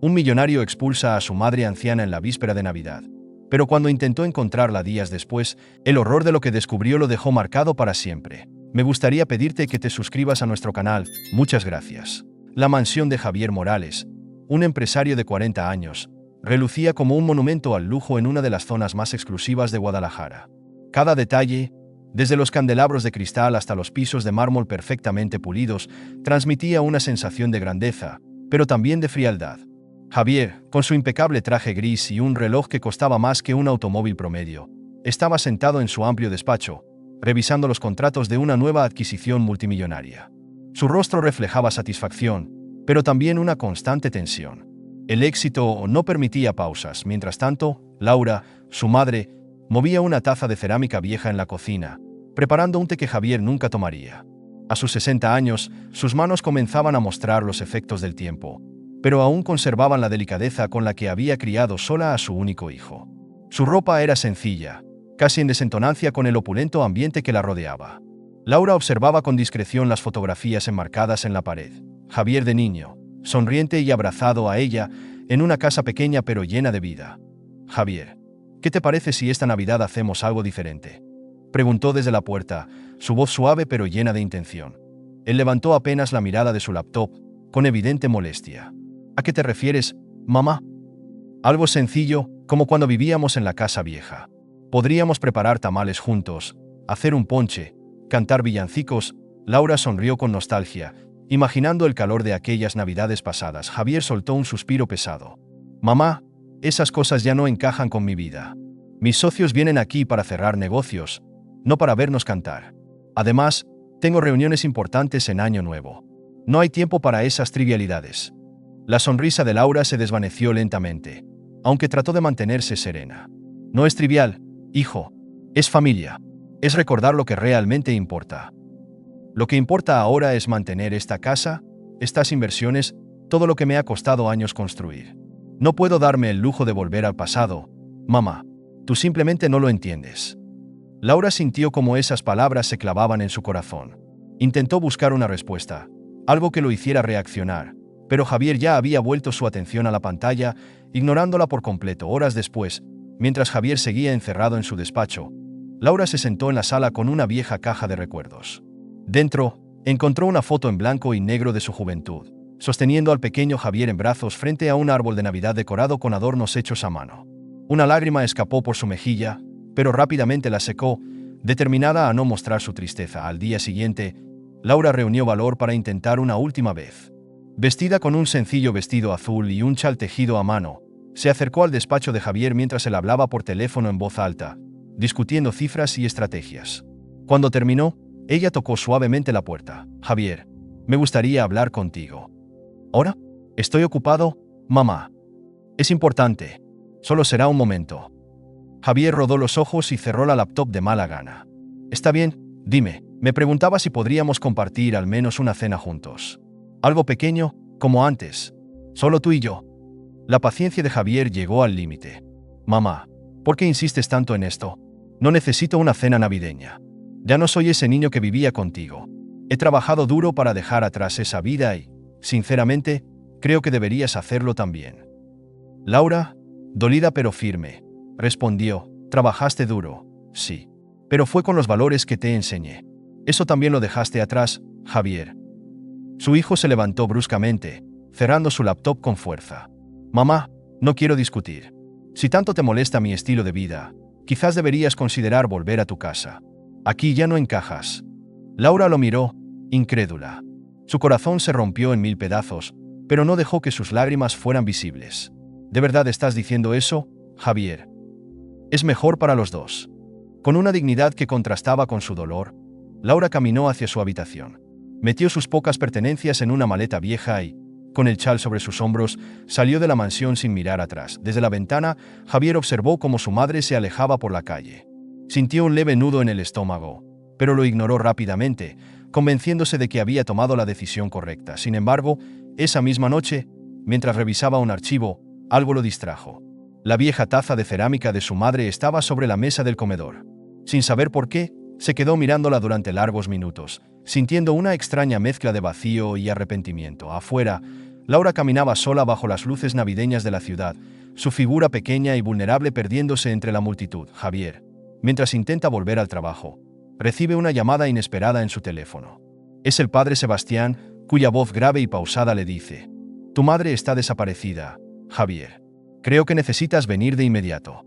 Un millonario expulsa a su madre anciana en la víspera de Navidad. Pero cuando intentó encontrarla días después, el horror de lo que descubrió lo dejó marcado para siempre. Me gustaría pedirte que te suscribas a nuestro canal. Muchas gracias. La mansión de Javier Morales, un empresario de 40 años, relucía como un monumento al lujo en una de las zonas más exclusivas de Guadalajara. Cada detalle, desde los candelabros de cristal hasta los pisos de mármol perfectamente pulidos, transmitía una sensación de grandeza, pero también de frialdad. Javier, con su impecable traje gris y un reloj que costaba más que un automóvil promedio, estaba sentado en su amplio despacho, revisando los contratos de una nueva adquisición multimillonaria. Su rostro reflejaba satisfacción, pero también una constante tensión. El éxito no permitía pausas. Mientras tanto, Laura, su madre, movía una taza de cerámica vieja en la cocina, preparando un té que Javier nunca tomaría. A sus 60 años, sus manos comenzaban a mostrar los efectos del tiempo, pero aún conservaban la delicadeza con la que había criado sola a su único hijo. Su ropa era sencilla, casi en desentonancia con el opulento ambiente que la rodeaba. Laura observaba con discreción las fotografías enmarcadas en la pared. Javier de niño, sonriente y abrazado a ella, en una casa pequeña pero llena de vida. «Javier, ¿qué te parece si esta Navidad hacemos algo diferente?», preguntó desde la puerta, su voz suave pero llena de intención. Él levantó apenas la mirada de su laptop, con evidente molestia. «¿A qué te refieres, mamá?». «Algo sencillo, como cuando vivíamos en la casa vieja. Podríamos preparar tamales juntos, hacer un ponche, cantar villancicos». Laura sonrió con nostalgia, imaginando el calor de aquellas Navidades pasadas. Javier soltó un suspiro pesado. «Mamá, esas cosas ya no encajan con mi vida. Mis socios vienen aquí para cerrar negocios, no para vernos cantar. Además, tengo reuniones importantes en Año Nuevo. No hay tiempo para esas trivialidades». La sonrisa de Laura se desvaneció lentamente, aunque trató de mantenerse serena. «No es trivial, hijo. Es familia. Es recordar lo que realmente importa. Lo que importa ahora es mantener esta casa, estas inversiones, todo lo que me ha costado años construir. No puedo darme el lujo de volver al pasado, mamá. Tú simplemente no lo entiendes». Laura sintió como esas palabras se clavaban en su corazón. Intentó buscar una respuesta, algo que lo hiciera reaccionar, pero Javier ya había vuelto su atención a la pantalla, ignorándola por completo. Horas después, mientras Javier seguía encerrado en su despacho, Laura se sentó en la sala con una vieja caja de recuerdos. Dentro, encontró una foto en blanco y negro de su juventud, sosteniendo al pequeño Javier en brazos frente a un árbol de Navidad decorado con adornos hechos a mano. Una lágrima escapó por su mejilla, pero rápidamente la secó, determinada a no mostrar su tristeza. Al día siguiente, Laura reunió valor para intentar una última vez. Vestida con un sencillo vestido azul y un chal tejido a mano, se acercó al despacho de Javier mientras él hablaba por teléfono en voz alta, discutiendo cifras y estrategias. Cuando terminó, ella tocó suavemente la puerta. «Javier, me gustaría hablar contigo». «¿Ahora? Estoy ocupado, mamá». «Es importante. Solo será un momento». Javier rodó los ojos y cerró la laptop de mala gana. «Está bien, dime. Me preguntaba si podríamos compartir al menos una cena juntos. Algo pequeño, como antes. Solo tú y yo». La paciencia de Javier llegó al límite. «Mamá, ¿por qué insistes tanto en esto? No necesito una cena navideña. Ya no soy ese niño que vivía contigo. He trabajado duro para dejar atrás esa vida y, sinceramente, creo que deberías hacerlo también». Laura, dolida pero firme, respondió: «Trabajaste duro, sí. Pero fue con los valores que te enseñé. Eso también lo dejaste atrás, Javier». Su hijo se levantó bruscamente, cerrando su laptop con fuerza. «Mamá, no quiero discutir. Si tanto te molesta mi estilo de vida, quizás deberías considerar volver a tu casa. Aquí ya no encajas». Laura lo miró, incrédula. Su corazón se rompió en 1000 pedazos, pero no dejó que sus lágrimas fueran visibles. «¿De verdad estás diciendo eso, Javier? Es mejor para los dos». Con una dignidad que contrastaba con su dolor, Laura caminó hacia su habitación. Metió sus pocas pertenencias en una maleta vieja y, con el chal sobre sus hombros, salió de la mansión sin mirar atrás. Desde la ventana, Javier observó cómo su madre se alejaba por la calle. Sintió un leve nudo en el estómago, pero lo ignoró rápidamente, convenciéndose de que había tomado la decisión correcta. Sin embargo, esa misma noche, mientras revisaba un archivo, algo lo distrajo. La vieja taza de cerámica de su madre estaba sobre la mesa del comedor. Sin saber por qué, se quedó mirándola durante largos minutos, sintiendo una extraña mezcla de vacío y arrepentimiento. Afuera, Laura caminaba sola bajo las luces navideñas de la ciudad, su figura pequeña y vulnerable perdiéndose entre la multitud. Javier, mientras intenta volver al trabajo, recibe una llamada inesperada en su teléfono. Es el padre Sebastián, cuya voz grave y pausada le dice: «Tu madre está desaparecida, Javier. Creo que necesitas venir de inmediato».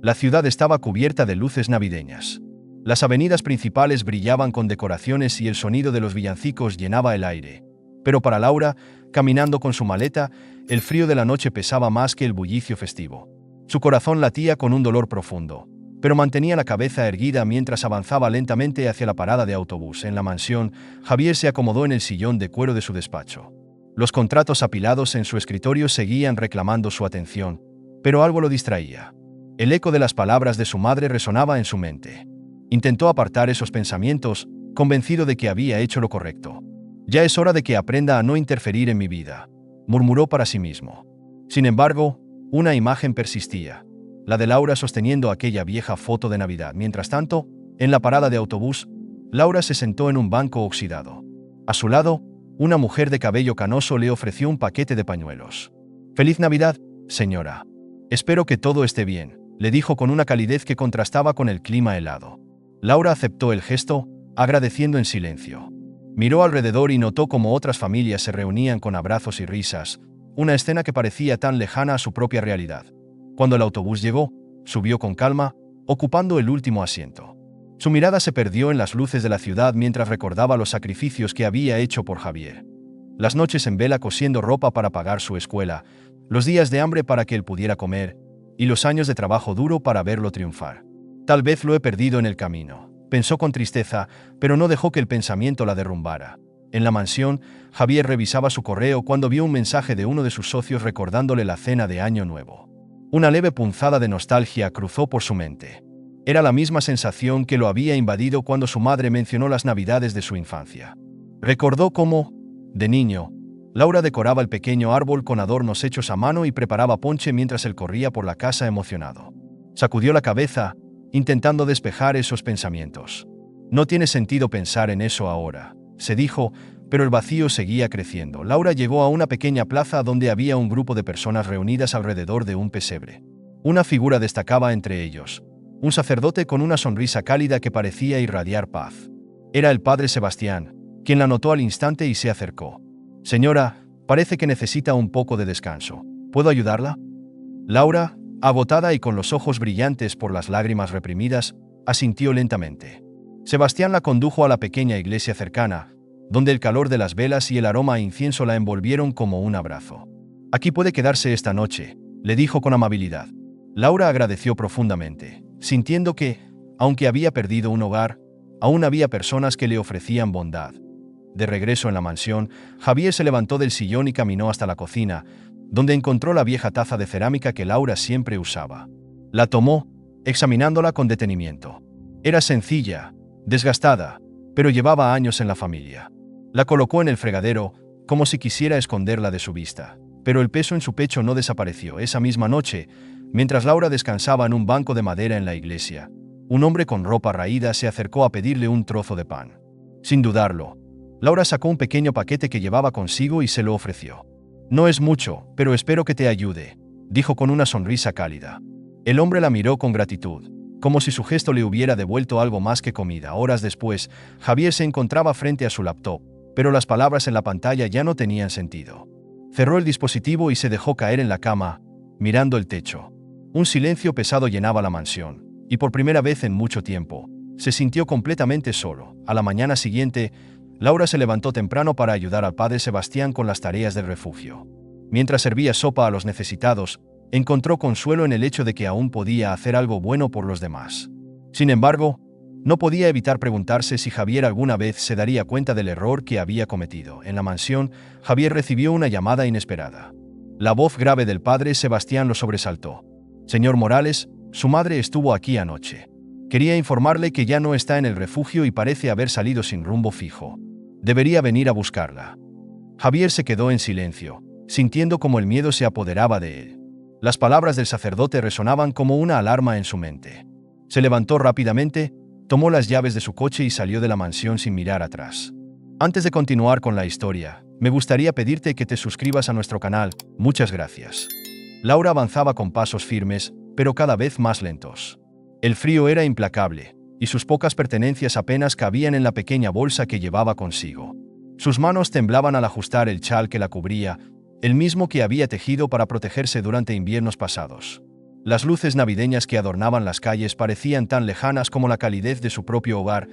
La ciudad estaba cubierta de luces navideñas. Las avenidas principales brillaban con decoraciones y el sonido de los villancicos llenaba el aire. Pero para Laura, caminando con su maleta, el frío de la noche pesaba más que el bullicio festivo. Su corazón latía con un dolor profundo, pero mantenía la cabeza erguida mientras avanzaba lentamente hacia la parada de autobús. En la mansión, Javier se acomodó en el sillón de cuero de su despacho. Los contratos apilados en su escritorio seguían reclamando su atención, pero algo lo distraía. El eco de las palabras de su madre resonaba en su mente. Intentó apartar esos pensamientos, convencido de que había hecho lo correcto. «Ya es hora de que aprenda a no interferir en mi vida», murmuró para sí mismo. Sin embargo, una imagen persistía, la de Laura sosteniendo aquella vieja foto de Navidad. Mientras tanto, en la parada de autobús, Laura se sentó en un banco oxidado. A su lado, una mujer de cabello canoso le ofreció un paquete de pañuelos. «Feliz Navidad, señora. Espero que todo esté bien», le dijo con una calidez que contrastaba con el clima helado. Laura aceptó el gesto, agradeciendo en silencio. Miró alrededor y notó cómo otras familias se reunían con abrazos y risas, una escena que parecía tan lejana a su propia realidad. Cuando el autobús llegó, subió con calma, ocupando el último asiento. Su mirada se perdió en las luces de la ciudad mientras recordaba los sacrificios que había hecho por Javier. Las noches en vela cosiendo ropa para pagar su escuela, los días de hambre para que él pudiera comer, y los años de trabajo duro para verlo triunfar. «Tal vez lo he perdido en el camino», pensó con tristeza, pero no dejó que el pensamiento la derrumbara. En la mansión, Javier revisaba su correo cuando vio un mensaje de uno de sus socios recordándole la cena de Año Nuevo. Una leve punzada de nostalgia cruzó por su mente. Era la misma sensación que lo había invadido cuando su madre mencionó las Navidades de su infancia. Recordó cómo, de niño, Laura decoraba el pequeño árbol con adornos hechos a mano y preparaba ponche mientras él corría por la casa emocionado. Sacudió la cabeza, intentando despejar esos pensamientos. «No tiene sentido pensar en eso ahora», se dijo, pero el vacío seguía creciendo. Laura llegó a una pequeña plaza donde había un grupo de personas reunidas alrededor de un pesebre. Una figura destacaba entre ellos, un sacerdote con una sonrisa cálida que parecía irradiar paz. Era el padre Sebastián, quien la notó al instante y se acercó. «Señora, parece que necesita un poco de descanso. ¿Puedo ayudarla?» Laura, agotada y con los ojos brillantes por las lágrimas reprimidas, asintió lentamente. Sebastián la condujo a la pequeña iglesia cercana, donde el calor de las velas y el aroma a incienso la envolvieron como un abrazo. «Aquí puede quedarse esta noche», le dijo con amabilidad. Laura agradeció profundamente, sintiendo que, aunque había perdido un hogar, aún había personas que le ofrecían bondad. De regreso en la mansión, Javier se levantó del sillón y caminó hasta la cocina, donde encontró la vieja taza de cerámica que Laura siempre usaba. La tomó, examinándola con detenimiento. Era sencilla, desgastada, pero llevaba años en la familia. La colocó en el fregadero, como si quisiera esconderla de su vista, pero el peso en su pecho no desapareció. Esa misma noche, mientras Laura descansaba en un banco de madera en la iglesia, un hombre con ropa raída se acercó a pedirle un trozo de pan. Sin dudarlo, Laura sacó un pequeño paquete que llevaba consigo y se lo ofreció. «No es mucho, pero espero que te ayude», dijo con una sonrisa cálida. El hombre la miró con gratitud, como si su gesto le hubiera devuelto algo más que comida. Horas después, Javier se encontraba frente a su laptop, pero las palabras en la pantalla ya no tenían sentido. Cerró el dispositivo y se dejó caer en la cama, mirando el techo. Un silencio pesado llenaba la mansión, y por primera vez en mucho tiempo, se sintió completamente solo. A la mañana siguiente, Laura se levantó temprano para ayudar al padre Sebastián con las tareas del refugio. Mientras servía sopa a los necesitados, encontró consuelo en el hecho de que aún podía hacer algo bueno por los demás. Sin embargo, no podía evitar preguntarse si Javier alguna vez se daría cuenta del error que había cometido. En la mansión, Javier recibió una llamada inesperada. La voz grave del padre Sebastián lo sobresaltó. «Señor Morales, su madre estuvo aquí anoche. Quería informarle que ya no está en el refugio y parece haber salido sin rumbo fijo. Debería venir a buscarla». Javier se quedó en silencio, sintiendo como el miedo se apoderaba de él. Las palabras del sacerdote resonaban como una alarma en su mente. Se levantó rápidamente, tomó las llaves de su coche y salió de la mansión sin mirar atrás. Antes de continuar con la historia, me gustaría pedirte que te suscribas a nuestro canal. Muchas gracias. Laura avanzaba con pasos firmes, pero cada vez más lentos. El frío era implacable, y sus pocas pertenencias apenas cabían en la pequeña bolsa que llevaba consigo. Sus manos temblaban al ajustar el chal que la cubría, el mismo que había tejido para protegerse durante inviernos pasados. Las luces navideñas que adornaban las calles parecían tan lejanas como la calidez de su propio hogar,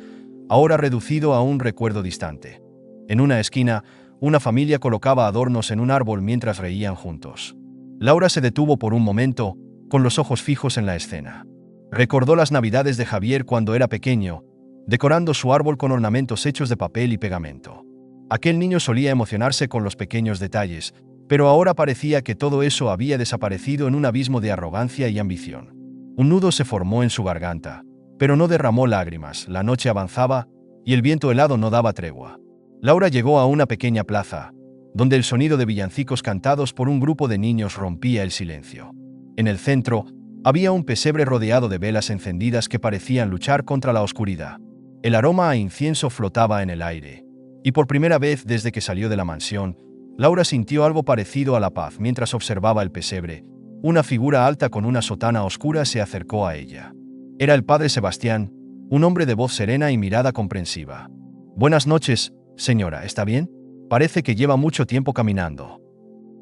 ahora reducido a un recuerdo distante. En una esquina, una familia colocaba adornos en un árbol mientras reían juntos. Laura se detuvo por un momento, con los ojos fijos en la escena. Recordó las navidades de Javier cuando era pequeño, decorando su árbol con ornamentos hechos de papel y pegamento. Aquel niño solía emocionarse con los pequeños detalles, pero ahora parecía que todo eso había desaparecido en un abismo de arrogancia y ambición. Un nudo se formó en su garganta, pero no derramó lágrimas. La noche avanzaba, y el viento helado no daba tregua. Laura llegó a una pequeña plaza, donde el sonido de villancicos cantados por un grupo de niños rompía el silencio. En el centro, había un pesebre rodeado de velas encendidas que parecían luchar contra la oscuridad. El aroma a incienso flotaba en el aire, y por primera vez desde que salió de la mansión, Laura sintió algo parecido a la paz mientras observaba el pesebre. Una figura alta con una sotana oscura se acercó a ella. Era el padre Sebastián, un hombre de voz serena y mirada comprensiva. «Buenas noches, señora, ¿está bien? Parece que lleva mucho tiempo caminando».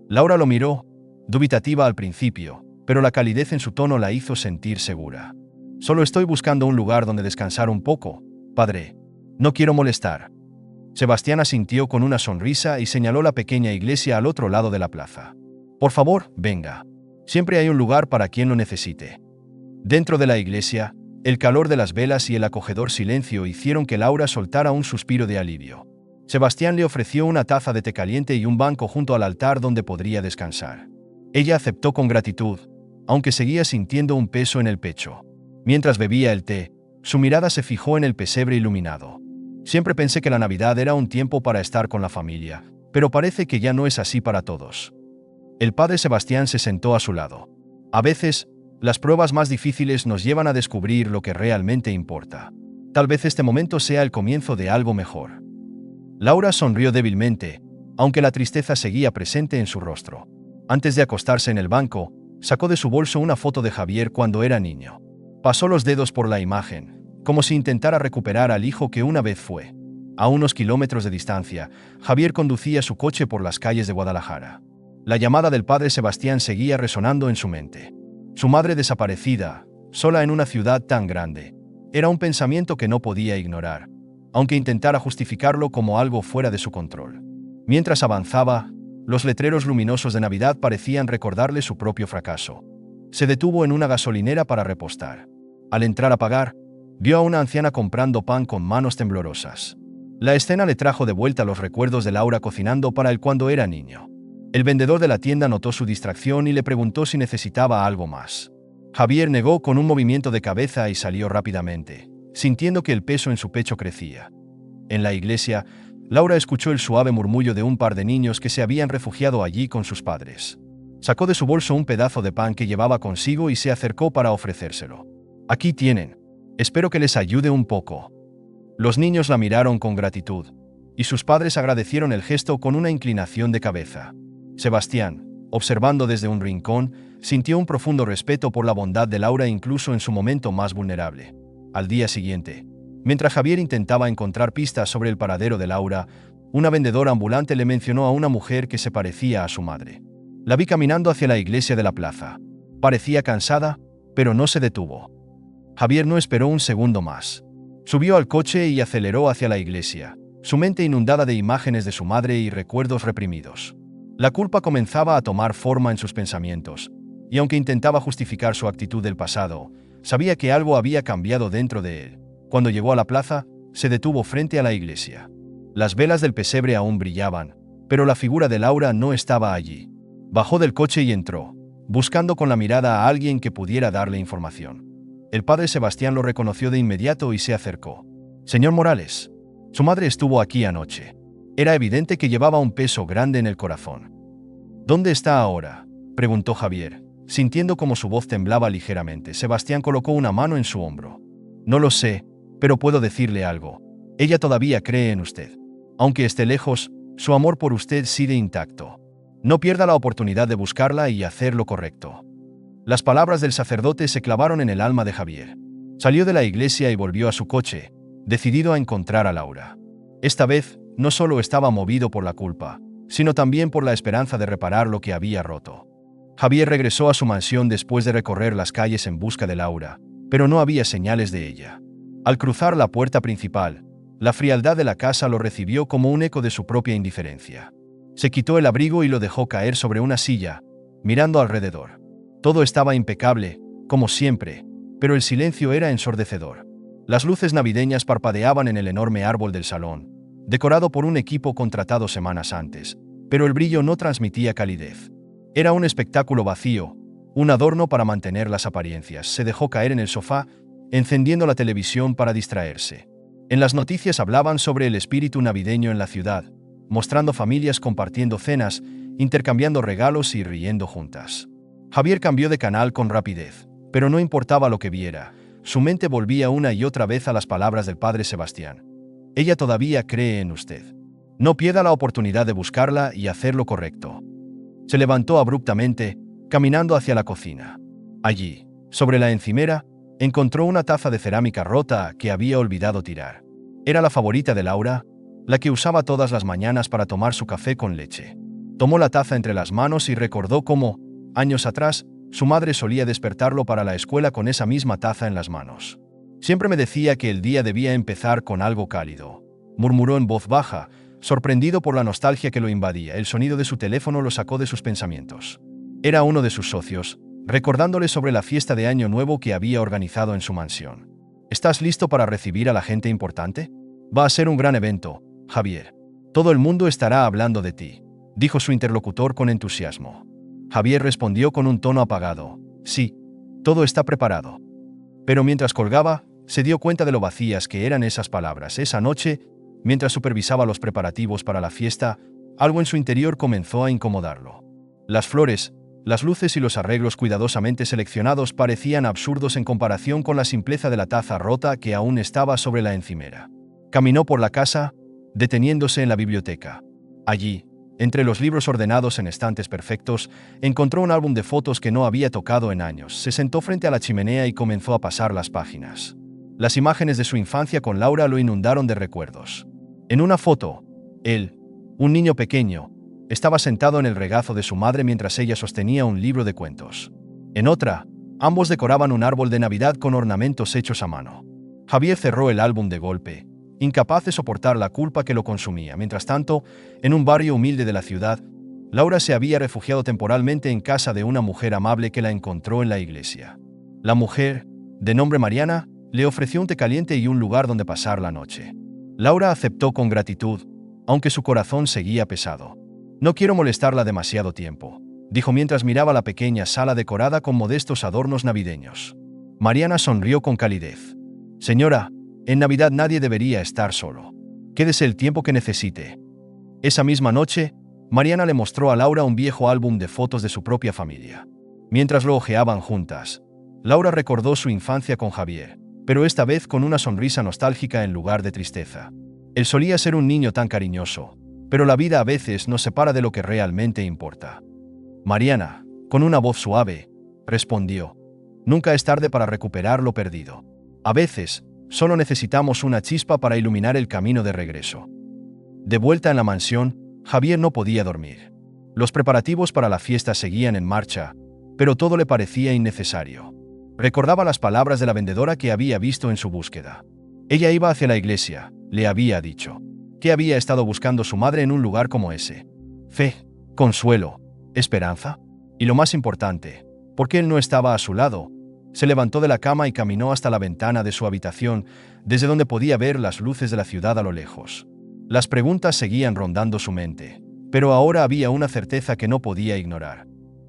Laura lo miró, dubitativa al principio, pero la calidez en su tono la hizo sentir segura. «Solo estoy buscando un lugar donde descansar un poco, padre. No quiero molestar». Sebastián asintió con una sonrisa y señaló la pequeña iglesia al otro lado de la plaza. «Por favor, venga. Siempre hay un lugar para quien lo necesite». Dentro de la iglesia, el calor de las velas y el acogedor silencio hicieron que Laura soltara un suspiro de alivio. Sebastián le ofreció una taza de té caliente y un banco junto al altar donde podría descansar. Ella aceptó con gratitud, aunque seguía sintiendo un peso en el pecho. Mientras bebía el té, su mirada se fijó en el pesebre iluminado. «Siempre pensé que la Navidad era un tiempo para estar con la familia, pero parece que ya no es así para todos». El padre Sebastián se sentó a su lado. «A veces, las pruebas más difíciles nos llevan a descubrir lo que realmente importa. Tal vez este momento sea el comienzo de algo mejor». Laura sonrió débilmente, aunque la tristeza seguía presente en su rostro. Antes de acostarse en el banco, sacó de su bolso una foto de Javier cuando era niño. Pasó los dedos por la imagen, como si intentara recuperar al hijo que una vez fue. A unos kilómetros de distancia, Javier conducía su coche por las calles de Guadalajara. La llamada del padre Sebastián seguía resonando en su mente. Su madre desaparecida, sola en una ciudad tan grande, era un pensamiento que no podía ignorar, aunque intentara justificarlo como algo fuera de su control. Mientras avanzaba, los letreros luminosos de Navidad parecían recordarle su propio fracaso. Se detuvo en una gasolinera para repostar. Al entrar a pagar, vio a una anciana comprando pan con manos temblorosas. La escena le trajo de vuelta los recuerdos de Laura cocinando para él cuando era niño. El vendedor de la tienda notó su distracción y le preguntó si necesitaba algo más. Javier negó con un movimiento de cabeza y salió rápidamente, sintiendo que el peso en su pecho crecía. En la iglesia, Laura escuchó el suave murmullo de un par de niños que se habían refugiado allí con sus padres. Sacó de su bolso un pedazo de pan que llevaba consigo y se acercó para ofrecérselo. «Aquí tienen. Espero que les ayude un poco». Los niños la miraron con gratitud, y sus padres agradecieron el gesto con una inclinación de cabeza. Sebastián, observando desde un rincón, sintió un profundo respeto por la bondad de Laura incluso en su momento más vulnerable. Al día siguiente, mientras Javier intentaba encontrar pistas sobre el paradero de Laura, una vendedora ambulante le mencionó a una mujer que se parecía a su madre. La vi caminando hacia la iglesia de la plaza. Parecía cansada, pero no se detuvo. Javier no esperó un segundo más. Subió al coche y aceleró hacia la iglesia, su mente inundada de imágenes de su madre y recuerdos reprimidos. La culpa comenzaba a tomar forma en sus pensamientos, y aunque intentaba justificar su actitud del pasado, sabía que algo había cambiado dentro de él. Cuando llegó a la plaza, se detuvo frente a la iglesia. Las velas del pesebre aún brillaban, pero la figura de Laura no estaba allí. Bajó del coche y entró, buscando con la mirada a alguien que pudiera darle información. El padre Sebastián lo reconoció de inmediato y se acercó. «Señor Morales, su madre estuvo aquí anoche». Era evidente que llevaba un peso grande en el corazón. «¿Dónde está ahora?», preguntó Javier, sintiendo como su voz temblaba ligeramente. Sebastián colocó una mano en su hombro. «No lo sé, pero puedo decirle algo. Ella todavía cree en usted. Aunque esté lejos, su amor por usted sigue intacto. No pierda la oportunidad de buscarla y hacer lo correcto. Las palabras del sacerdote se clavaron en el alma de Javier. Salió de la iglesia y volvió a su coche, decidido a encontrar a Laura. Esta vez, no solo estaba movido por la culpa, sino también por la esperanza de reparar lo que había roto. Javier regresó a su mansión después de recorrer las calles en busca de Laura, pero no había señales de ella. Al cruzar la puerta principal, la frialdad de la casa lo recibió como un eco de su propia indiferencia. Se quitó el abrigo y lo dejó caer sobre una silla, mirando alrededor. Todo estaba impecable, como siempre, pero el silencio era ensordecedor. Las luces navideñas parpadeaban en el enorme árbol del salón, decorado por un equipo contratado semanas antes, pero el brillo no transmitía calidez. Era un espectáculo vacío, un adorno para mantener las apariencias. Se dejó caer en el sofá, encendiendo la televisión para distraerse. En las noticias hablaban sobre el espíritu navideño en la ciudad, mostrando familias compartiendo cenas, intercambiando regalos y riendo juntas. Javier cambió de canal con rapidez, pero no importaba lo que viera, su mente volvía una y otra vez a las palabras del padre Sebastián. Ella todavía cree en usted. No pierda la oportunidad de buscarla y hacer lo correcto. Se levantó abruptamente, caminando hacia la cocina. Allí, sobre la encimera, encontró una taza de cerámica rota que había olvidado tirar. Era la favorita de Laura, la que usaba todas las mañanas para tomar su café con leche. Tomó la taza entre las manos y recordó cómo, años atrás, su madre solía despertarlo para la escuela con esa misma taza en las manos. Siempre me decía que el día debía empezar con algo cálido, murmuró en voz baja, sorprendido por la nostalgia que lo invadía. El sonido de su teléfono lo sacó de sus pensamientos. Era uno de sus socios, recordándole sobre la fiesta de Año Nuevo que había organizado en su mansión. ¿Estás listo para recibir a la gente importante? Va a ser un gran evento, Javier. Todo el mundo estará hablando de ti, dijo su interlocutor con entusiasmo. Javier respondió con un tono apagado. Sí, todo está preparado. Pero mientras colgaba, se dio cuenta de lo vacías que eran esas palabras. Esa noche, mientras supervisaba los preparativos para la fiesta, algo en su interior comenzó a incomodarlo. Las flores, las luces y los arreglos cuidadosamente seleccionados parecían absurdos en comparación con la simpleza de la taza rota que aún estaba sobre la encimera. Caminó por la casa, deteniéndose en la biblioteca. Allí, entre los libros ordenados en estantes perfectos, encontró un álbum de fotos que no había tocado en años. Se sentó frente a la chimenea y comenzó a pasar las páginas. Las imágenes de su infancia con Laura lo inundaron de recuerdos. En una foto, él, un niño pequeño, estaba sentado en el regazo de su madre mientras ella sostenía un libro de cuentos. En otra, ambos decoraban un árbol de Navidad con ornamentos hechos a mano. Javier cerró el álbum de golpe, incapaz de soportar la culpa que lo consumía. Mientras tanto, en un barrio humilde de la ciudad, Laura se había refugiado temporalmente en casa de una mujer amable que la encontró en la iglesia. La mujer, de nombre Mariana, le ofreció un té caliente y un lugar donde pasar la noche. Laura aceptó con gratitud, aunque su corazón seguía pesado. No quiero molestarla demasiado tiempo, dijo mientras miraba la pequeña sala decorada con modestos adornos navideños. Mariana sonrió con calidez. Señora, en Navidad nadie debería estar solo. Quédese el tiempo que necesite. Esa misma noche, Mariana le mostró a Laura un viejo álbum de fotos de su propia familia. Mientras lo hojeaban juntas, Laura recordó su infancia con Javier, pero esta vez con una sonrisa nostálgica en lugar de tristeza. Él solía ser un niño tan cariñoso, pero la vida a veces nos separa de lo que realmente importa. Mariana, con una voz suave, respondió: nunca es tarde para recuperar lo perdido. A veces, solo necesitamos una chispa para iluminar el camino de regreso. De vuelta en la mansión, Javier no podía dormir. Los preparativos para la fiesta seguían en marcha, pero todo le parecía innecesario. Recordaba las palabras de la vendedora que había visto en su búsqueda. Ella iba hacia la iglesia, le había dicho. ¿Qué había estado buscando su madre en un lugar como ese? Fe, consuelo, esperanza. Y lo más importante, ¿por qué él no estaba a su lado? Se levantó de la cama y caminó hasta la ventana de su habitación, desde donde podía ver las luces de la ciudad a lo lejos. Las preguntas seguían rondando su mente, pero ahora había una certeza que no podía ignorar.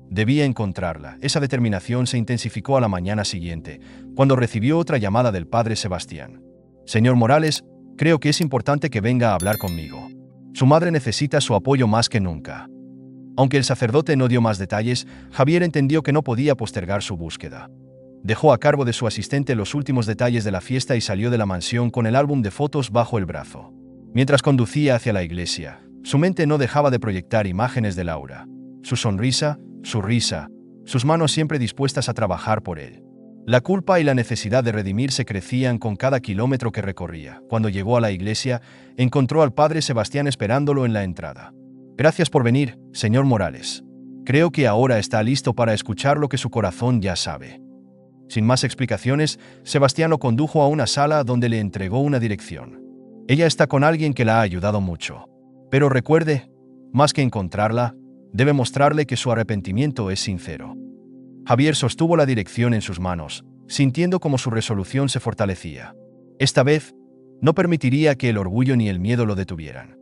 Debía encontrarla. Esa determinación se intensificó a la mañana siguiente, cuando recibió otra llamada del padre Sebastián. Señor Morales, creo que es importante que venga a hablar conmigo. Su madre necesita su apoyo más que nunca. Aunque el sacerdote no dio más detalles, Javier entendió que no podía postergar su búsqueda. Dejó a cargo de su asistente los últimos detalles de la fiesta y salió de la mansión con el álbum de fotos bajo el brazo. Mientras conducía hacia la iglesia, su mente no dejaba de proyectar imágenes de Laura. Su sonrisa, su risa, sus manos siempre dispuestas a trabajar por él. La culpa y la necesidad de redimirse crecían con cada kilómetro que recorría. Cuando llegó a la iglesia, encontró al padre Sebastián esperándolo en la entrada. «Gracias por venir, señor Morales. Creo que ahora está listo para escuchar lo que su corazón ya sabe». Sin más explicaciones, Sebastián lo condujo a una sala donde le entregó una dirección. «Ella está con alguien que la ha ayudado mucho. Pero recuerde, más que encontrarla, debe mostrarle que su arrepentimiento es sincero». Javier sostuvo la dirección en sus manos, sintiendo cómo su resolución se fortalecía. Esta vez, no permitiría que el orgullo ni el miedo lo detuvieran.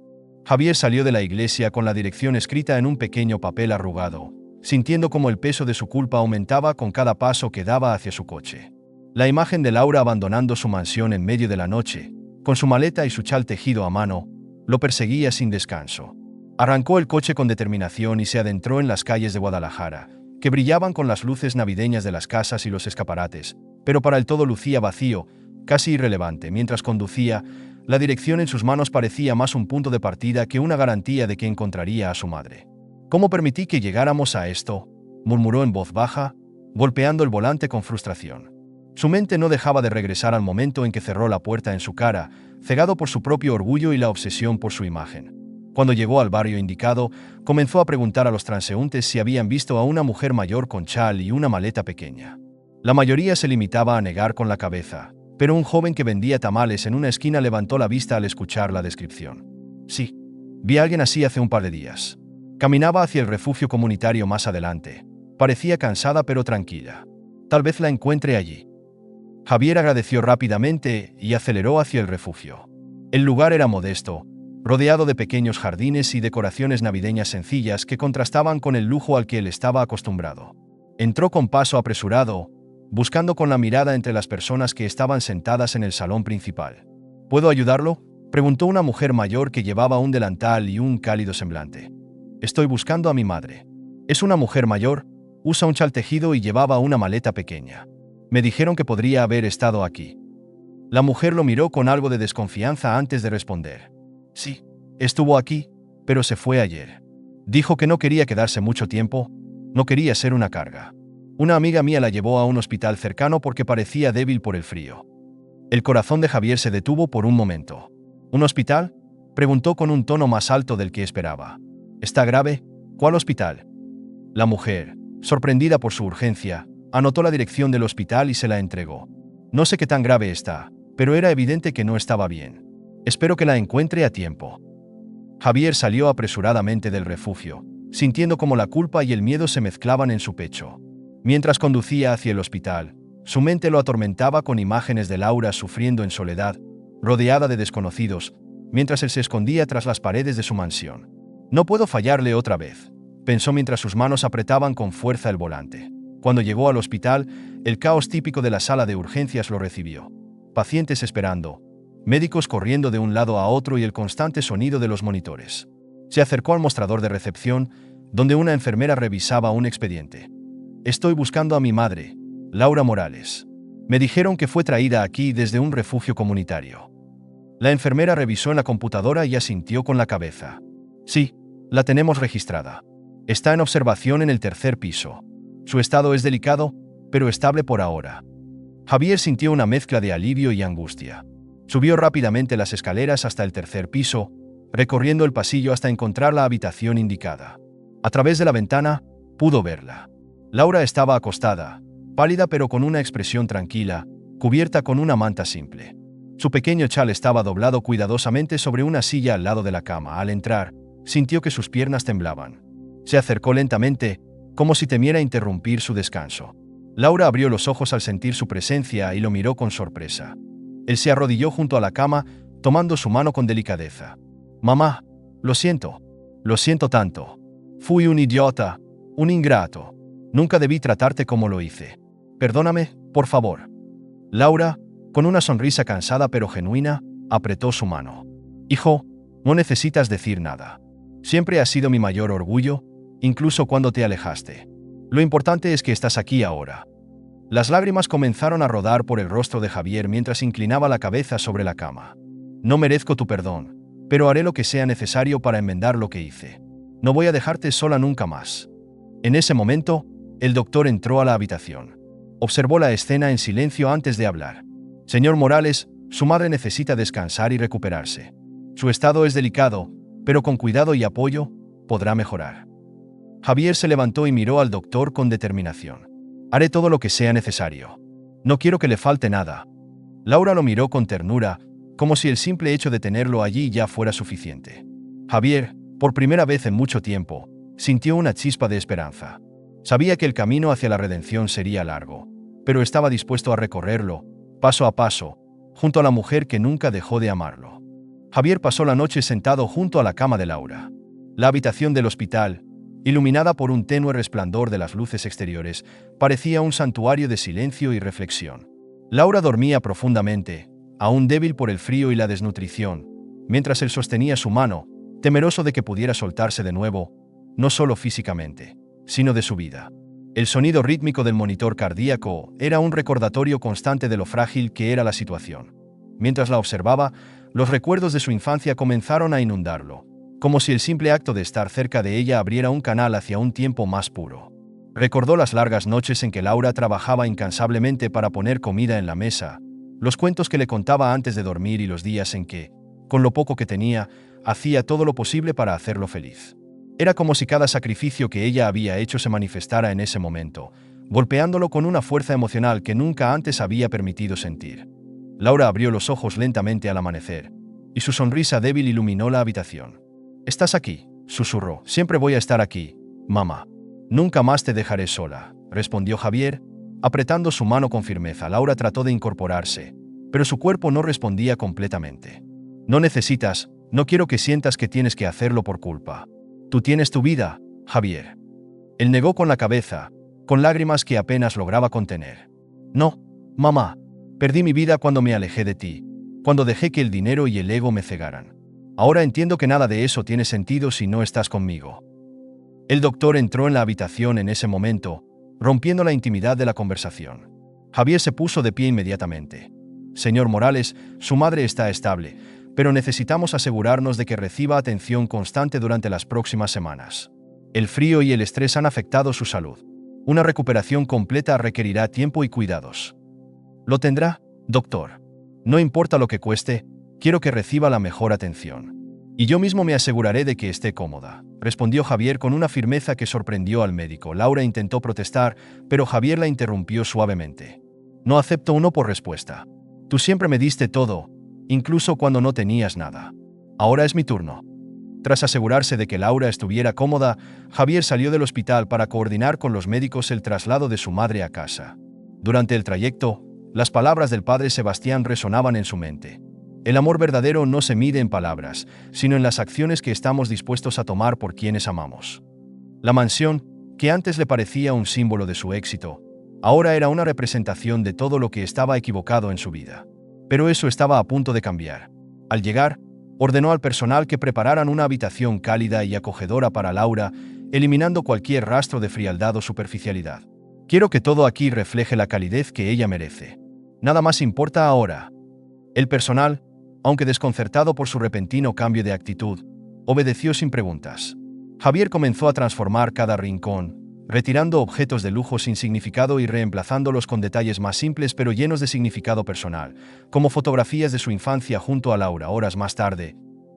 Javier salió de la iglesia con la dirección escrita en un pequeño papel arrugado, sintiendo cómo el peso de su culpa aumentaba con cada paso que daba hacia su coche. La imagen de Laura abandonando su mansión en medio de la noche, con su maleta y su chal tejido a mano, lo perseguía sin descanso. Arrancó el coche con determinación y se adentró en las calles de Guadalajara, que brillaban con las luces navideñas de las casas y los escaparates, pero para el todo lucía vacío, casi irrelevante. Mientras conducía, la dirección en sus manos parecía más un punto de partida que una garantía de que encontraría a su madre. «¿Cómo permití que llegáramos a esto?», murmuró en voz baja, golpeando el volante con frustración. Su mente no dejaba de regresar al momento en que cerró la puerta en su cara, cegado por su propio orgullo y la obsesión por su imagen. Cuando llegó al barrio indicado, comenzó a preguntar a los transeúntes si habían visto a una mujer mayor con chal y una maleta pequeña. La mayoría se limitaba a negar con la cabeza, pero un joven que vendía tamales en una esquina levantó la vista al escuchar la descripción. «Sí, vi a alguien así hace un par de días. Caminaba hacia el refugio comunitario más adelante. Parecía cansada pero tranquila. Tal vez la encuentre allí». Javier agradeció rápidamente y aceleró hacia el refugio. El lugar era modesto, rodeado de pequeños jardines y decoraciones navideñas sencillas que contrastaban con el lujo al que él estaba acostumbrado. Entró con paso apresurado, buscando con la mirada entre las personas que estaban sentadas en el salón principal. «¿Puedo ayudarlo?», preguntó una mujer mayor que llevaba un delantal y un cálido semblante. «Estoy buscando a mi madre. Es una mujer mayor, usa un chal tejido y llevaba una maleta pequeña. Me dijeron que podría haber estado aquí». La mujer lo miró con algo de desconfianza antes de responder. «Sí, estuvo aquí, pero se fue ayer. Dijo que no quería quedarse mucho tiempo, no quería ser una carga. Una amiga mía la llevó a un hospital cercano porque parecía débil por el frío». El corazón de Javier se detuvo por un momento. «¿Un hospital?», preguntó con un tono más alto del que esperaba. «¿Está grave? ¿Cuál hospital?». La mujer, sorprendida por su urgencia, anotó la dirección del hospital y se la entregó. «No sé qué tan grave está, pero era evidente que no estaba bien. Espero que la encuentre a tiempo». Javier salió apresuradamente del refugio, sintiendo cómo la culpa y el miedo se mezclaban en su pecho. Mientras conducía hacia el hospital, su mente lo atormentaba con imágenes de Laura sufriendo en soledad, rodeada de desconocidos, mientras él se escondía tras las paredes de su mansión. «No puedo fallarle otra vez», pensó mientras sus manos apretaban con fuerza el volante. Cuando llegó al hospital, el caos típico de la sala de urgencias lo recibió. Pacientes esperando, médicos corriendo de un lado a otro y el constante sonido de los monitores. Se acercó al mostrador de recepción, donde una enfermera revisaba un expediente. «Estoy buscando a mi madre, Laura Morales. Me dijeron que fue traída aquí desde un refugio comunitario». La enfermera revisó en la computadora y asintió con la cabeza. «Sí, la tenemos registrada. Está en observación en el tercer piso. Su estado es delicado, pero estable por ahora». Javier sintió una mezcla de alivio y angustia. Subió rápidamente las escaleras hasta el tercer piso, recorriendo el pasillo hasta encontrar la habitación indicada. A través de la ventana, pudo verla. Laura estaba acostada, pálida pero con una expresión tranquila, cubierta con una manta simple. Su pequeño chal estaba doblado cuidadosamente sobre una silla al lado de la cama. Al entrar, sintió que sus piernas temblaban. Se acercó lentamente, como si temiera interrumpir su descanso. Laura abrió los ojos al sentir su presencia y lo miró con sorpresa. Él se arrodilló junto a la cama, tomando su mano con delicadeza. «Mamá, lo siento tanto. Fui un idiota, un ingrato. Nunca debí tratarte como lo hice. Perdóname, por favor». Laura, con una sonrisa cansada pero genuina, apretó su mano. «Hijo, no necesitas decir nada. Siempre has sido mi mayor orgullo, incluso cuando te alejaste. Lo importante es que estás aquí ahora». Las lágrimas comenzaron a rodar por el rostro de Javier mientras inclinaba la cabeza sobre la cama. «No merezco tu perdón», pero haré lo que sea necesario para enmendar lo que hice. No voy a dejarte sola nunca más. En ese momento, el doctor entró a la habitación. Observó la escena en silencio antes de hablar. Señor Morales, su madre necesita descansar y recuperarse. Su estado es delicado, pero con cuidado y apoyo, podrá mejorar. Javier se levantó y miró al doctor con determinación. Haré todo lo que sea necesario. No quiero que le falte nada. Laura lo miró con ternura, como si el simple hecho de tenerlo allí ya fuera suficiente. Javier, por primera vez en mucho tiempo, sintió una chispa de esperanza. Sabía que el camino hacia la redención sería largo, pero estaba dispuesto a recorrerlo, paso a paso, junto a la mujer que nunca dejó de amarlo. Javier pasó la noche sentado junto a la cama de Laura. La habitación del hospital, iluminada por un tenue resplandor de las luces exteriores, parecía un santuario de silencio y reflexión. Laura dormía profundamente, aún débil por el frío y la desnutrición, mientras él sostenía su mano, temeroso de que pudiera soltarse de nuevo, no solo físicamente, sino de su vida. El sonido rítmico del monitor cardíaco era un recordatorio constante de lo frágil que era la situación. Mientras la observaba, los recuerdos de su infancia comenzaron a inundarlo, como si el simple acto de estar cerca de ella abriera un canal hacia un tiempo más puro. Recordó las largas noches en que Laura trabajaba incansablemente para poner comida en la mesa, los cuentos que le contaba antes de dormir y los días en que, con lo poco que tenía, hacía todo lo posible para hacerlo feliz. Era como si cada sacrificio que ella había hecho se manifestara en ese momento, golpeándolo con una fuerza emocional que nunca antes había permitido sentir. Laura abrió los ojos lentamente al amanecer, y su sonrisa débil iluminó la habitación. «Estás aquí», susurró. «Siempre voy a estar aquí, mamá. Nunca más te dejaré sola», respondió Javier, apretando su mano con firmeza. Laura trató de incorporarse, pero su cuerpo no respondía completamente. «No necesitas, no quiero que sientas que tienes que hacerlo por culpa. Tú tienes tu vida, Javier». Él negó con la cabeza, con lágrimas que apenas lograba contener. «No, mamá. Perdí mi vida cuando me alejé de ti, cuando dejé que el dinero y el ego me cegaran. Ahora entiendo que nada de eso tiene sentido si no estás conmigo». El doctor entró en la habitación en ese momento, rompiendo la intimidad de la conversación. Javier se puso de pie inmediatamente. «Señor Morales, su madre está estable, pero necesitamos asegurarnos de que reciba atención constante durante las próximas semanas. El frío y el estrés han afectado su salud. Una recuperación completa requerirá tiempo y cuidados». «Lo tendrá, doctor. No importa lo que cueste, quiero que reciba la mejor atención. Y yo mismo me aseguraré de que esté cómoda», respondió Javier con una firmeza que sorprendió al médico. Laura intentó protestar, pero Javier la interrumpió suavemente. «No acepto un no por respuesta. Tú siempre me diste todo, incluso cuando no tenías nada. Ahora es mi turno». Tras asegurarse de que Laura estuviera cómoda, Javier salió del hospital para coordinar con los médicos el traslado de su madre a casa. Durante el trayecto, las palabras del padre Sebastián resonaban en su mente. El amor verdadero no se mide en palabras, sino en las acciones que estamos dispuestos a tomar por quienes amamos. La mansión, que antes le parecía un símbolo de su éxito, ahora era una representación de todo lo que estaba equivocado en su vida. Pero eso estaba a punto de cambiar. Al llegar, ordenó al personal que prepararan una habitación cálida y acogedora para Laura, eliminando cualquier rastro de frialdad o superficialidad. «Quiero que todo aquí refleje la calidez que ella merece. Nada más importa ahora». El personal, aunque desconcertado por su repentino cambio de actitud, obedeció sin preguntas. Javier comenzó a transformar cada rincón, retirando objetos de lujo sin significado y reemplazándolos con detalles más simples pero llenos de significado personal, como fotografías de su infancia junto a Laura. Horas más tarde,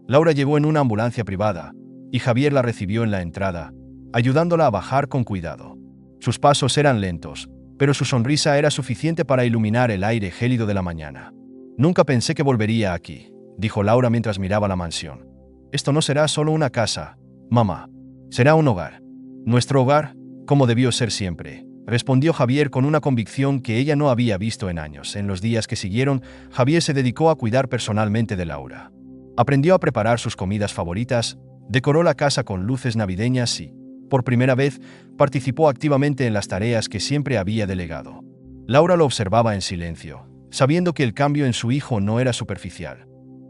Laura llegó en una ambulancia privada, y Javier la recibió en la entrada, ayudándola a bajar con cuidado. Sus pasos eran lentos, pero su sonrisa era suficiente para iluminar el aire gélido de la mañana. «Nunca pensé que volvería aquí», dijo Laura mientras miraba la mansión. «Esto no será solo una casa, mamá. Será un hogar. Nuestro hogar, como debió ser siempre», respondió Javier con una convicción que ella no había visto en años. En los días que siguieron, Javier se dedicó a cuidar personalmente de Laura. Aprendió a preparar sus comidas favoritas, decoró la casa con luces navideñas y, por primera vez, participó activamente en las tareas que siempre había delegado. Laura lo observaba en silencio, sabiendo que el cambio en su hijo no era superficial.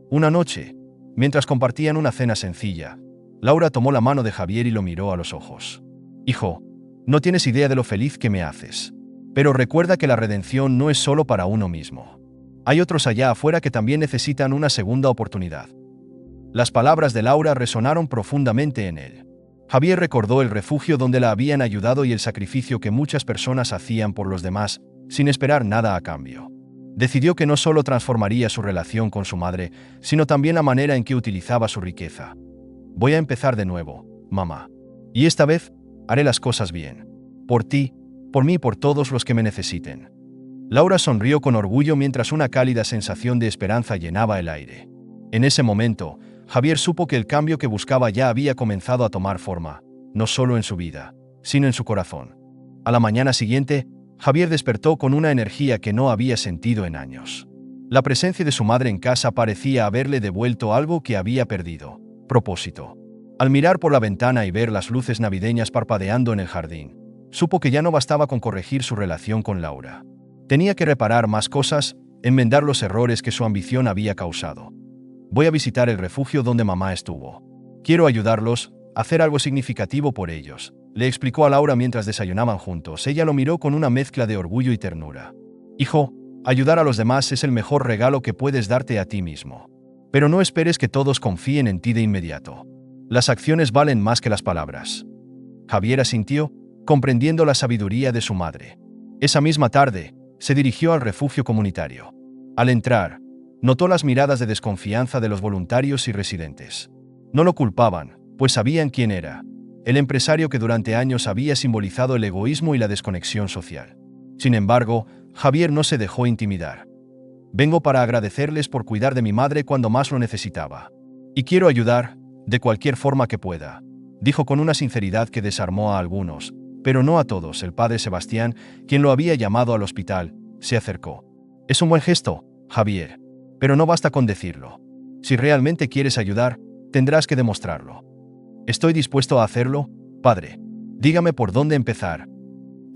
Una noche, mientras compartían una cena sencilla, Laura tomó la mano de Javier y lo miró a los ojos. «Hijo, no tienes idea de lo feliz que me haces. Pero recuerda que la redención no es solo para uno mismo. Hay otros allá afuera que también necesitan una segunda oportunidad». Las palabras de Laura resonaron profundamente en él. Javier recordó el refugio donde la habían ayudado y el sacrificio que muchas personas hacían por los demás, sin esperar nada a cambio. Decidió que no solo transformaría su relación con su madre, sino también la manera en que utilizaba su riqueza. Voy a empezar de nuevo, mamá. Y esta vez, haré las cosas bien. Por ti, por mí y por todos los que me necesiten. Laura sonrió con orgullo mientras una cálida sensación de esperanza llenaba el aire. En ese momento, Javier supo que el cambio que buscaba ya había comenzado a tomar forma, no solo en su vida, sino en su corazón. A la mañana siguiente, Javier despertó con una energía que no había sentido en años. La presencia de su madre en casa parecía haberle devuelto algo que había perdido: propósito. Al mirar por la ventana y ver las luces navideñas parpadeando en el jardín, supo que ya no bastaba con corregir su relación con Laura. Tenía que reparar más cosas, enmendar los errores que su ambición había causado. Voy a visitar el refugio donde mamá estuvo. Quiero ayudarlos, hacer algo significativo por ellos, le explicó a Laura mientras desayunaban juntos. Ella lo miró con una mezcla de orgullo y ternura. Hijo, ayudar a los demás es el mejor regalo que puedes darte a ti mismo. Pero no esperes que todos confíen en ti de inmediato. Las acciones valen más que las palabras. Javier asintió, comprendiendo la sabiduría de su madre. Esa misma tarde, se dirigió al refugio comunitario. Al entrar, notó las miradas de desconfianza de los voluntarios y residentes. No lo culpaban, pues sabían quién era: el empresario que durante años había simbolizado el egoísmo y la desconexión social. Sin embargo, Javier no se dejó intimidar. Vengo para agradecerles por cuidar de mi madre cuando más lo necesitaba. Y quiero ayudar, de cualquier forma que pueda, dijo con una sinceridad que desarmó a algunos, pero no a todos. El padre Sebastián, quien lo había llamado al hospital, se acercó. Es un buen gesto, Javier. Pero no basta con decirlo. Si realmente quieres ayudar, tendrás que demostrarlo. Estoy dispuesto a hacerlo, padre. Dígame por dónde empezar.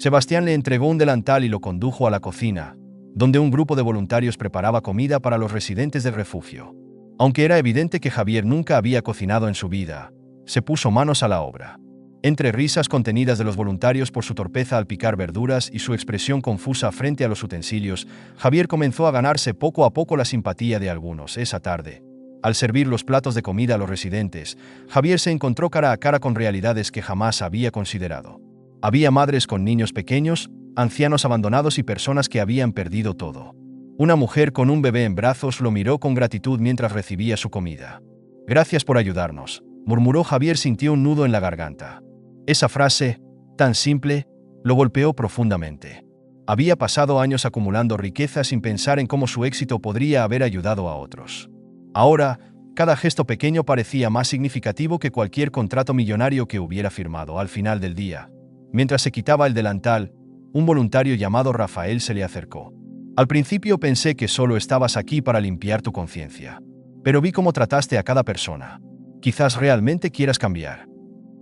Sebastián le entregó un delantal y lo condujo a la cocina, donde un grupo de voluntarios preparaba comida para los residentes del refugio. Aunque era evidente que Javier nunca había cocinado en su vida, se puso manos a la obra. Entre risas contenidas de los voluntarios por su torpeza al picar verduras y su expresión confusa frente a los utensilios, Javier comenzó a ganarse poco a poco la simpatía de algunos. Esa tarde, al servir los platos de comida a los residentes, Javier se encontró cara a cara con realidades que jamás había considerado. Había madres con niños pequeños, ancianos abandonados y personas que habían perdido todo. Una mujer con un bebé en brazos lo miró con gratitud mientras recibía su comida. Gracias por ayudarnos, murmuró Javier. Sintió un nudo en la garganta. Esa frase, tan simple, lo golpeó profundamente. Había pasado años acumulando riqueza sin pensar en cómo su éxito podría haber ayudado a otros. Ahora, cada gesto pequeño parecía más significativo que cualquier contrato millonario que hubiera firmado. Al final del día, mientras se quitaba el delantal, un voluntario llamado Rafael se le acercó. Al principio pensé que solo estabas aquí para limpiar tu conciencia. Pero vi cómo trataste a cada persona. Quizás realmente quieras cambiar.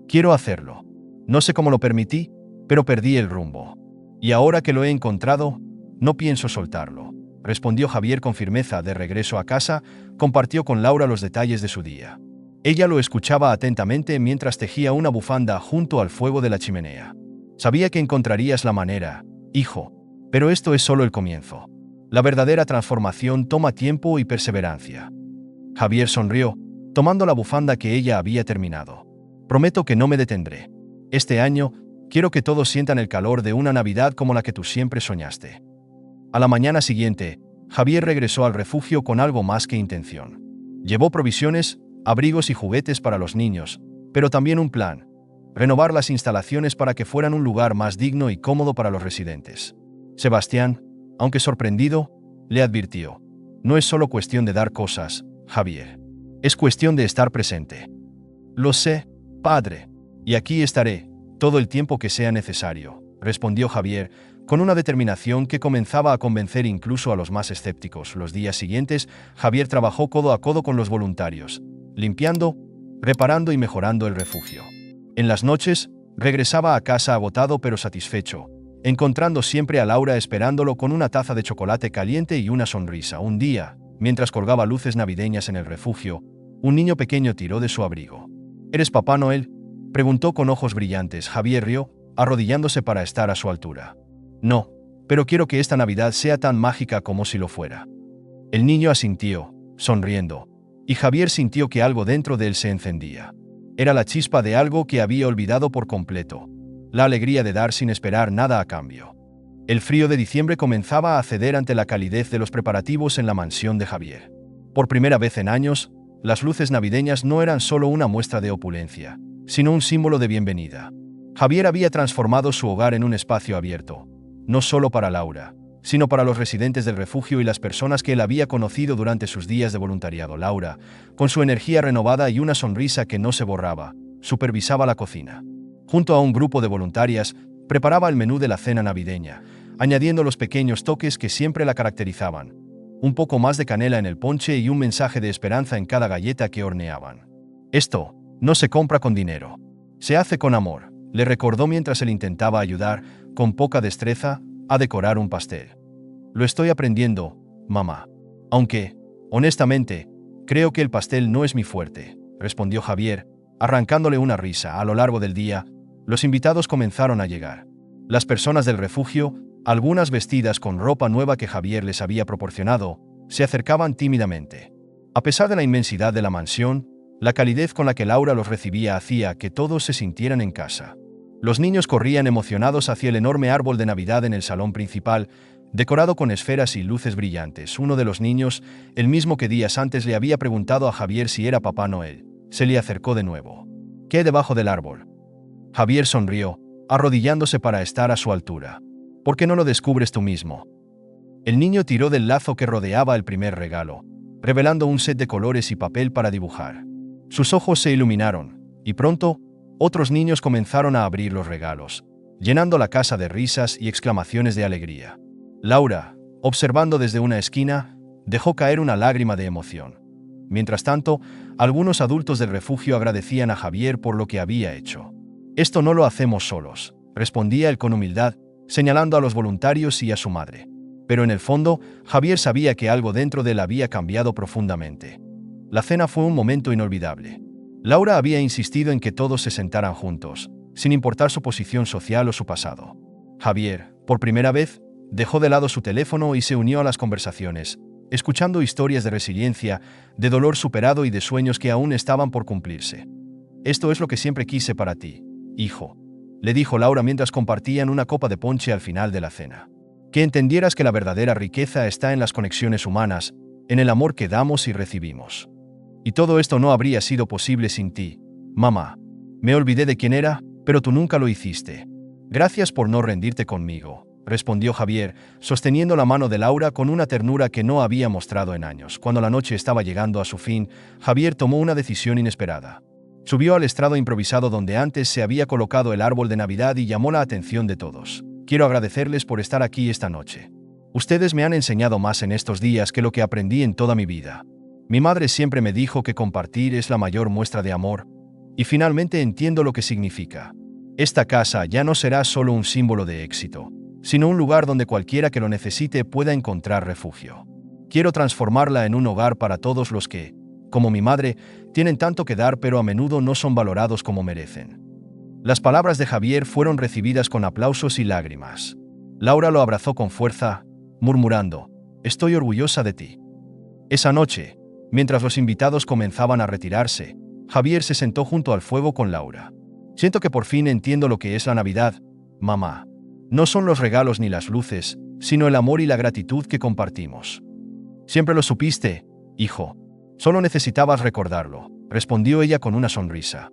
Quiero hacerlo. No sé cómo lo permití, pero perdí el rumbo. Y ahora que lo he encontrado, no pienso soltarlo, respondió Javier con firmeza. De regreso a casa, compartió con Laura los detalles de su día. Ella lo escuchaba atentamente mientras tejía una bufanda junto al fuego de la chimenea. Sabía que encontrarías la manera, hijo, pero esto es solo el comienzo. La verdadera transformación toma tiempo y perseverancia. Javier sonrió, tomando la bufanda que ella había terminado. Prometo que no me detendré. Este año, quiero que todos sientan el calor de una Navidad como la que tú siempre soñaste. A la mañana siguiente, Javier regresó al refugio con algo más que intención. Llevó provisiones, abrigos y juguetes para los niños, pero también un plan: renovar las instalaciones para que fueran un lugar más digno y cómodo para los residentes. Sebastián, aunque sorprendido, le advirtió: no es solo cuestión de dar cosas, Javier. Es cuestión de estar presente. Lo sé, padre. Y aquí estaré, todo el tiempo que sea necesario, respondió Javier, con una determinación que comenzaba a convencer incluso a los más escépticos. Los días siguientes, Javier trabajó codo a codo con los voluntarios, limpiando, reparando y mejorando el refugio. En las noches, regresaba a casa agotado pero satisfecho, encontrando siempre a Laura esperándolo con una taza de chocolate caliente y una sonrisa. Un día, mientras colgaba luces navideñas en el refugio, un niño pequeño tiró de su abrigo. ¿Eres Papá Noel?, preguntó con ojos brillantes. Javier rió, arrodillándose para estar a su altura. No, pero quiero que esta Navidad sea tan mágica como si lo fuera. El niño asintió, sonriendo. y Javier sintió que algo dentro de él se encendía. Era la chispa de algo que había olvidado por completo, la alegría de dar sin esperar nada a cambio. El frío de diciembre comenzaba a ceder ante la calidez de los preparativos en la mansión de Javier. Por primera vez en años, las luces navideñas no eran solo una muestra de opulencia, sino un símbolo de bienvenida. Javier había transformado su hogar en un espacio abierto, no solo para Laura, sino para los residentes del refugio y las personas que él había conocido durante sus días de voluntariado. Laura, con su energía renovada y una sonrisa que no se borraba, supervisaba la cocina. Junto a un grupo de voluntarias, preparaba el menú de la cena navideña, añadiendo los pequeños toques que siempre la caracterizaban. Un poco más de canela en el ponche y un mensaje de esperanza en cada galleta que horneaban. Esto no se compra con dinero. Se hace con amor, le recordó mientras él intentaba ayudar, con poca destreza, a decorar un pastel. Lo estoy aprendiendo, mamá. Aunque, honestamente, creo que el pastel no es mi fuerte, respondió Javier, arrancándole una risa. A lo largo del día, los invitados comenzaron a llegar. Las personas del refugio, algunas vestidas con ropa nueva que Javier les había proporcionado, se acercaban tímidamente. A pesar de la inmensidad de la mansión, la calidez con la que Laura los recibía hacía que todos se sintieran en casa. Los niños corrían emocionados hacia el enorme árbol de Navidad en el salón principal, decorado con esferas y luces brillantes. Uno de los niños, el mismo que días antes le había preguntado a Javier si era Papá Noel, se le acercó de nuevo. ¿Qué hay debajo del árbol? Javier sonrió, arrodillándose para estar a su altura. ¿Por qué no lo descubres tú mismo? El niño tiró del lazo que rodeaba el primer regalo, revelando un set de colores y papel para dibujar. Sus ojos se iluminaron, y pronto, otros niños comenzaron a abrir los regalos, llenando la casa de risas y exclamaciones de alegría. Laura, observando desde una esquina, dejó caer una lágrima de emoción. Mientras tanto, algunos adultos del refugio agradecían a Javier por lo que había hecho. «Esto no lo hacemos solos», respondía él con humildad, señalando a los voluntarios y a su madre. Pero en el fondo, Javier sabía que algo dentro de él había cambiado profundamente. La cena fue un momento inolvidable. Laura había insistido en que todos se sentaran juntos, sin importar su posición social o su pasado. Javier, por primera vez, dejó de lado su teléfono y se unió a las conversaciones, escuchando historias de resiliencia, de dolor superado y de sueños que aún estaban por cumplirse. «Esto es lo que siempre quise para ti, hijo», le dijo Laura mientras compartían una copa de ponche al final de la cena. «Que entendieras que la verdadera riqueza está en las conexiones humanas, en el amor que damos y recibimos. Y todo esto no habría sido posible sin ti, mamá. Me olvidé de quién era, pero tú nunca lo hiciste. Gracias por no rendirte conmigo», respondió Javier, sosteniendo la mano de Laura con una ternura que no había mostrado en años. Cuando la noche estaba llegando a su fin, Javier tomó una decisión inesperada. Subió al estrado improvisado donde antes se había colocado el árbol de Navidad y llamó la atención de todos. «Quiero agradecerles por estar aquí esta noche. Ustedes me han enseñado más en estos días que lo que aprendí en toda mi vida. Mi madre siempre me dijo que compartir es la mayor muestra de amor, y finalmente entiendo lo que significa. Esta casa ya no será solo un símbolo de éxito, sino un lugar donde cualquiera que lo necesite pueda encontrar refugio. Quiero transformarla en un hogar para todos los que, como mi madre, tienen tanto que dar pero a menudo no son valorados como merecen». Las palabras de Javier fueron recibidas con aplausos y lágrimas. Laura lo abrazó con fuerza, murmurando: «Estoy orgullosa de ti». Esa noche, mientras los invitados comenzaban a retirarse, Javier se sentó junto al fuego con Laura. «Siento que por fin entiendo lo que es la Navidad, mamá. No son los regalos ni las luces, sino el amor y la gratitud que compartimos». «Siempre lo supiste, hijo. Solo necesitabas recordarlo», respondió ella con una sonrisa.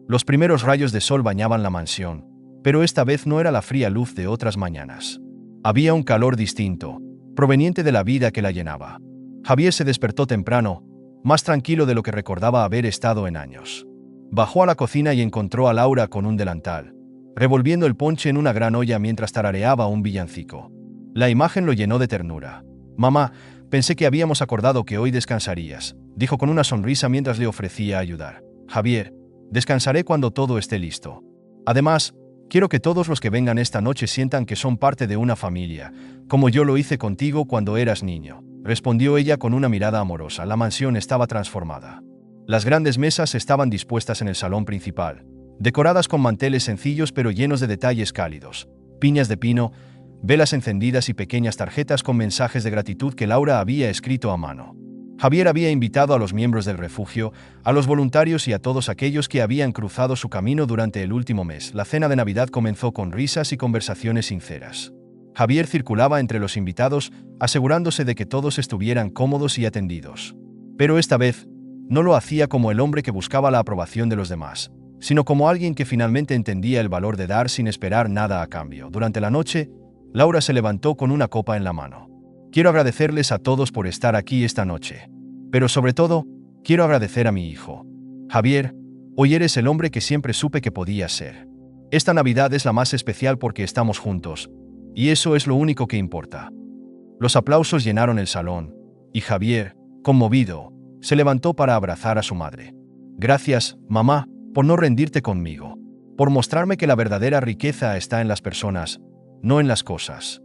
Los primeros rayos de sol bañaban la mansión, pero esta vez no era la fría luz de otras mañanas. Había un calor distinto, proveniente de la vida que la llenaba. Javier se despertó temprano, más tranquilo de lo que recordaba haber estado en años. Bajó a la cocina y encontró a Laura con un delantal, revolviendo el ponche en una gran olla mientras tarareaba un villancico. La imagen lo llenó de ternura. «Mamá, pensé que habíamos acordado que hoy descansarías», dijo con una sonrisa mientras le ofrecía ayudar. «Javier, descansaré cuando todo esté listo. Además, quiero que todos los que vengan esta noche sientan que son parte de una familia, como yo lo hice contigo cuando eras niño», respondió ella con una mirada amorosa. La mansión estaba transformada. Las grandes mesas estaban dispuestas en el salón principal, decoradas con manteles sencillos pero llenos de detalles cálidos, piñas de pino, velas encendidas y pequeñas tarjetas con mensajes de gratitud que Laura había escrito a mano. Javier había invitado a los miembros del refugio, a los voluntarios y a todos aquellos que habían cruzado su camino durante el último mes. La cena de Navidad comenzó con risas y conversaciones sinceras. Javier circulaba entre los invitados, asegurándose de que todos estuvieran cómodos y atendidos. Pero esta vez, no lo hacía como el hombre que buscaba la aprobación de los demás, sino como alguien que finalmente entendía el valor de dar sin esperar nada a cambio. Durante la noche, Laura se levantó con una copa en la mano. Quiero agradecerles a todos por estar aquí esta noche. Pero sobre todo, quiero agradecer a mi hijo. Javier, hoy eres el hombre que siempre supe que podías ser. Esta Navidad es la más especial porque estamos juntos, y eso es lo único que importa. Los aplausos llenaron el salón, y Javier, conmovido, se levantó para abrazar a su madre. Gracias, mamá, por no rendirte conmigo, por mostrarme que la verdadera riqueza está en las personas, no en las cosas.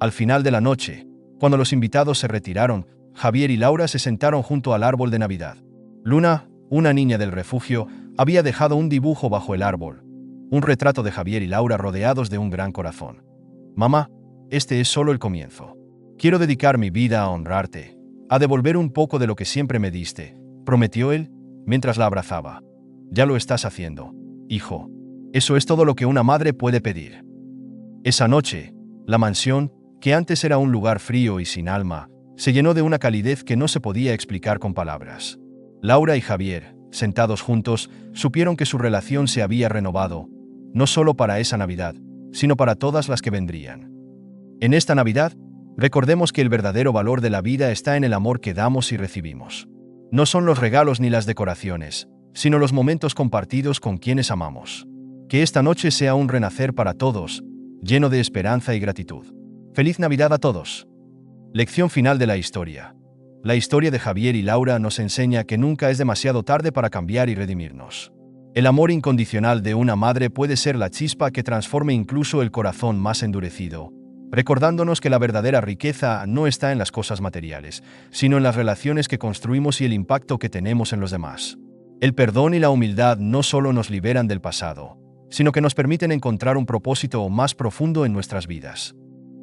Al final de la noche, cuando los invitados se retiraron, Javier y Laura se sentaron junto al árbol de Navidad. Luna, una niña del refugio, había dejado un dibujo bajo el árbol, un retrato de Javier y Laura rodeados de un gran corazón. Mamá, este es solo el comienzo. Quiero dedicar mi vida a honrarte, a devolver un poco de lo que siempre me diste, prometió él, mientras la abrazaba. Ya lo estás haciendo, hijo. Eso es todo lo que una madre puede pedir. Esa noche, la mansión, que antes era un lugar frío y sin alma, se llenó de una calidez que no se podía explicar con palabras. Laura y Javier, sentados juntos, supieron que su relación se había renovado, no solo para esa Navidad, sino para todas las que vendrían. En esta Navidad, recordemos que el verdadero valor de la vida está en el amor que damos y recibimos. No son los regalos ni las decoraciones, sino los momentos compartidos con quienes amamos. Que esta noche sea un renacer para todos, lleno de esperanza y gratitud. ¡Feliz Navidad a todos! Lección final de la historia. La historia de Javier y Laura nos enseña que nunca es demasiado tarde para cambiar y redimirnos. El amor incondicional de una madre puede ser la chispa que transforme incluso el corazón más endurecido, recordándonos que la verdadera riqueza no está en las cosas materiales, sino en las relaciones que construimos y el impacto que tenemos en los demás. El perdón y la humildad no solo nos liberan del pasado, sino que nos permiten encontrar un propósito más profundo en nuestras vidas.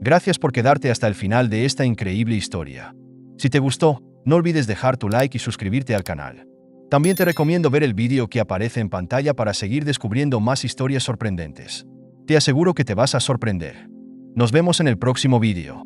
Gracias por quedarte hasta el final de esta increíble historia. Si te gustó, no olvides dejar tu like y suscribirte al canal. También te recomiendo ver el vídeo que aparece en pantalla para seguir descubriendo más historias sorprendentes. Te aseguro que te vas a sorprender. Nos vemos en el próximo vídeo.